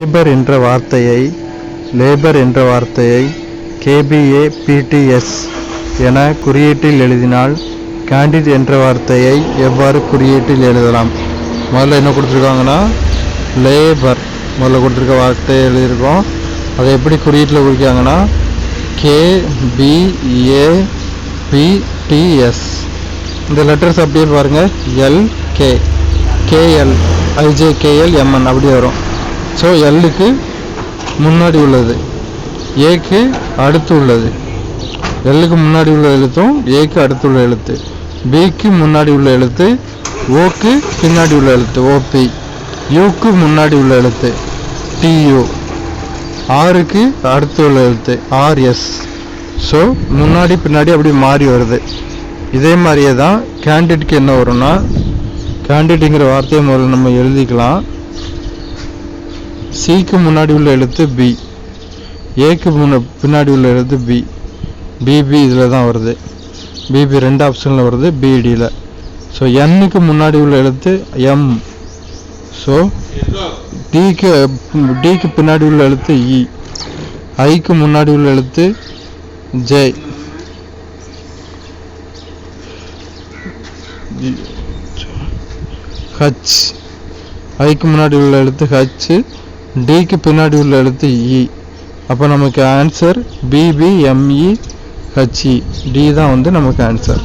Labour என்ற வார்த்தையை KBAPTS என குறியீட்டில் எழுதினால் கேண்டிட் என்ற வார்த்தையை எவ்வாறு குறியீட்டில் எழுதலாம்? முதல்ல என்ன கொடுத்துருக்காங்கன்னா லேபர் முதல்ல கொடுத்துருக்க வார்த்தையை எழுதியிருக்கோம். அதை எப்படி குறியீட்டில் குறிக்காங்கன்னா KBAPTS. இந்த லெட்டர்ஸ் அப்படியே பாருங்கள், LK KL IJKL MN அப்படி வரும். ஸோ எல்லுக்கு முன்னாடி உள்ளது, ஏக்கு அடுத்து உள்ளது. எல்லுக்கு முன்னாடி உள்ள எழுத்தும் ஏக்கு அடுத்து உள்ள எழுத்து, பிக்கு முன்னாடி உள்ள எழுத்து ஓக்கு பின்னாடி உள்ள எழுத்து OP, யூக்கு முன்னாடி உள்ள எழுத்து TU, ஆருக்கு அடுத்து உள்ள எழுத்து RS. ஸோ முன்னாடி பின்னாடி அப்படி மாறி வருது. இதே மாதிரியே தான் கேண்டிடேட்க்கு என்ன வரும்னா, கேண்டிடேட்டுங்கிற வார்த்தையை முதல்ல நம்ம எழுதிக்கலாம். சிக்கு முன்னாடி உள்ள எழுத்து B, ஏக்கு பின்னாடி உள்ள எழுத்து B, BB இதில் தான் வருது. BB ரெண்டு ஆப்ஷனில் வருது, BDயில். ஸோ Nக்கு முன்னாடி உள்ள எழுத்து M. ஸோ Dக்கு பின்னாடி உள்ள எழுத்து E, ஐக்கு முன்னாடி உள்ள எழுத்து J, H, ஐக்கு முன்னாடி உள்ள எழுத்து H, டிக்கு பின்னாடி உள்ள எழுத்து E. அப்போ நமக்கு ஆன்சர் BBMEHE, டி தான் வந்து நமக்கு ஆன்சர்.